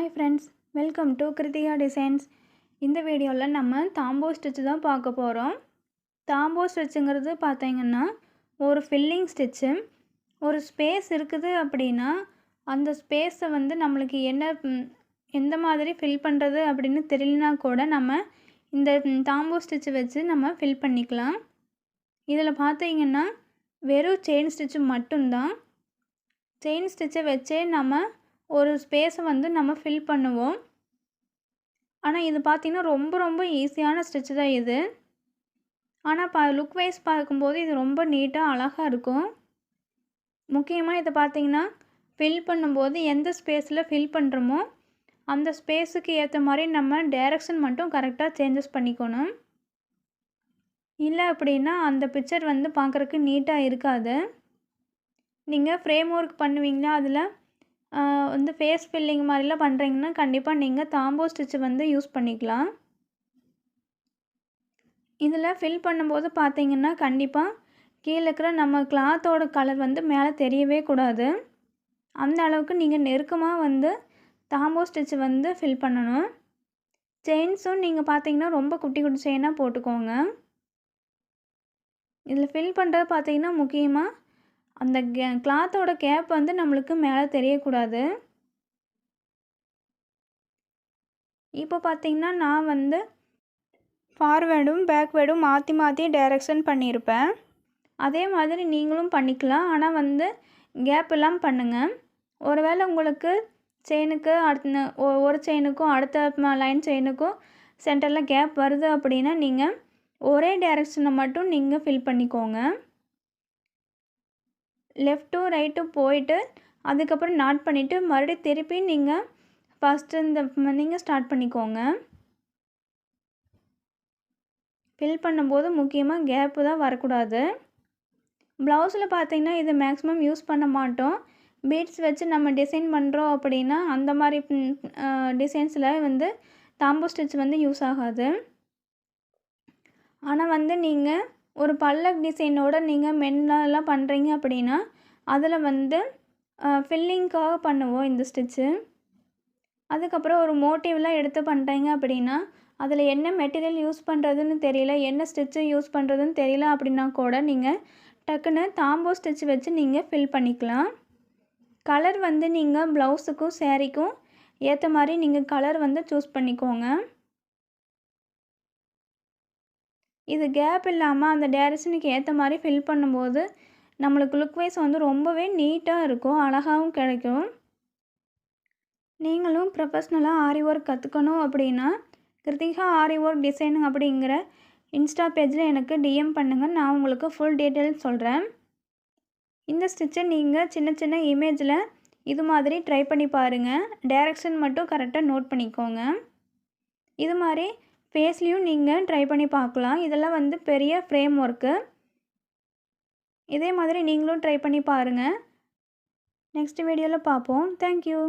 Hi friends, welcome to Krithika Designs. இந்த வீடியோவில் நம்ம தாம்போ ஸ்டிச் தான் பார்க்க போகிறோம். தாம்போ ஸ்டிச்சுங்கிறது பார்த்தீங்கன்னா ஒரு ஃபில்லிங் ஸ்டிச்சு. ஒரு ஸ்பேஸ் இருக்குது அப்படின்னா அந்த ஸ்பேஸை வந்து நம்மளுக்கு எந்த மாதிரி ஃபில் பண்ணுறது அப்படின்னு தெரியலனா கூட நம்ம இந்த தாம்போ ஸ்டிச்சு வச்சு நம்ம ஃபில் பண்ணிக்கலாம். இதில் பார்த்தீங்கன்னா வெறும் செயின் ஸ்டிச்சு மட்டும்தான். செயின் ஸ்டிச்சை வச்சே நம்ம ஒரு ஸ்பேஸை வந்து நம்ம ஃபில் பண்ணுவோம். ஆனால் இது பார்த்திங்கன்னா ரொம்ப ஈஸியான ஸ்டிச்சு தான் இது. ஆனால் லுக் வைஸ் பார்க்கும்போது இது ரொம்ப நீட்டாக அழகாக இருக்கும். முக்கியமாக இதை பார்த்திங்கன்னா ஃபில் பண்ணும்போது எந்த ஸ்பேஸில் ஃபில் பண்ணுறோமோ அந்த ஸ்பேஸுக்கு ஏற்ற மாதிரி நம்ம டைரக்ஷன் மட்டும் கரெக்டாக சேஞ்சஸ் பண்ணிக்கணும். இல்லை அப்படின்னா அந்த பிக்சர் வந்து பார்க்குறக்கு நீட்டாக இருக்காது. நீங்கள் ஃப்ரேம் ஒர்க் பண்ணுவீங்களா, அதில் வந்து ஃபேஸ் ஃபில்லிங் மாதிரிலாம் பண்ணுறீங்கன்னா கண்டிப்பாக நீங்கள் தாம்போ ஸ்டிச்சு வந்து யூஸ் பண்ணிக்கலாம். இதில் ஃபில் பண்ணும்போது பார்த்தீங்கன்னா கண்டிப்பாக கீழே இருக்கிற நம்ம கிளாத்தோட கலர் வந்து மேலே தெரியவே கூடாது. அந்த அளவுக்கு நீங்கள் நெருக்கமாக வந்து தாம்போ ஸ்டிச்சு வந்து ஃபில் பண்ணணும். செயின்ஸும் நீங்கள் பார்த்தீங்கன்னா ரொம்ப குட்டி குட்டி செயினாக போட்டுக்கோங்க. இதில் ஃபில் பண்ணுறது பார்த்தீங்கன்னா முக்கியமாக அந்த கிளாத்தோட கேப் வந்து நம்மளுக்கு மேலே தெரியக்கூடாது. இப்போ பார்த்திங்கன்னா நான் வந்து ஃபார்வேர்டும் பேக்வேர்டும் மாற்றி டைரக்ஷன் பண்ணியிருப்பேன். அதே மாதிரி நீங்களும் பண்ணிக்கலாம். ஆனால் வந்து கேப் இல்லாமல் பண்ணுங்கள். ஒருவேளை உங்களுக்கு செயினுக்கு ஒரு செயினுக்கும் அடுத்த லைன் செயினுக்கும் சென்டரில் கேப் வருது அப்படின்னா நீங்கள் ஒரே டைரக்ஷனை மட்டும் நீங்கள் ஃபில் பண்ணிக்கோங்க. லெஃப்ட்டும் ரைட்டும் போயிட்டு அதுக்கப்புறம் நாட் பண்ணிவிட்டு மறுபடியும் திருப்பி நீங்கள் ஃபஸ்ட்டு நீங்கள் ஸ்டார்ட் பண்ணிக்கோங்க. ஃபில் பண்ணும்போது முக்கியமாக கேப்பு தான் வரக்கூடாது. ப்ளவுஸில் பார்த்திங்கன்னா இது மேக்ஸிமம் யூஸ் பண்ண மாட்டோம். பீட்ஸ் வச்சு நம்ம டிசைன் பண்ணுறோம் அப்படின்னா அந்த மாதிரி டிசைன்ஸில் வந்து தாம்போ ஸ்டிச் வந்து யூஸ் ஆகாது. ஆனால் வந்து நீங்கள் ஒரு பல்லக் டிசைனோட நீங்கள் மென்னெல்லாம் பண்ணுறீங்க அப்படின்னா அதில் வந்து ஃபில்லிங்க்காக பண்ணுவோம் இந்த ஸ்டிச்சு. அதுக்கப்புறம் ஒரு மோட்டிவ்லாம் எடுத்து பண்ணுறீங்க அப்படின்னா அதில் என்ன மெட்டீரியல் யூஸ் பண்ணுறதுன்னு தெரியல, என்ன ஸ்டிச்சு யூஸ் பண்ணுறதுன்னு தெரியல அப்படின்னா கூட நீங்கள் டக்குன்னு தாம்போ ஸ்டிச் வச்சு நீங்கள் ஃபில் பண்ணிக்கலாம். கலர் வந்து நீங்கள் ப்ளவுஸுக்கும் சேரீக்கும் ஏற்ற மாதிரி நீங்கள் கலர் வந்து சூஸ் பண்ணிக்கோங்க. இது கேப் இல்லாமல் அந்த டைரக்ஷனுக்கு ஏற்ற மாதிரி ஃபில் பண்ணும்போது நம்மளுக்கு லுக் வைஸ் வந்து ரொம்பவே நீட்டாக இருக்கும், அழகாகவும் கிடைக்கும். நீங்களும் ப்ரொஃபஷ்னலாக ஆரி ஒர்க் கற்றுக்கணும் அப்படின்னா கிருத்திகா ஆரி ஒர்க் டிசைனிங் அப்படிங்கிற இன்ஸ்டா பேஜில் எனக்கு டிஎம் பண்ணுங்கள். நான் உங்களுக்கு ஃபுல் டீட்டெயில்ஸ் சொல்கிறேன். இந்த ஸ்டிச்சை நீங்கள் சின்ன இமேஜில் இது மாதிரி ட்ரை பண்ணி பாருங்கள். டைரக்ஷன் மட்டும் கரெக்டாக நோட் பண்ணிக்கோங்க. இது மாதிரி ஃபேஸ்லேயும் நீங்கள் ட்ரை பண்ணி பார்க்கலாம். இதெல்லாம் வந்து பெரிய ஃப்ரேம் ஒர்க்கு. இதே மாதிரி நீங்களும் ட்ரை பண்ணி பாருங்கள். நெக்ஸ்ட் வீடியோவில் பார்ப்போம். தேங்க்யூ.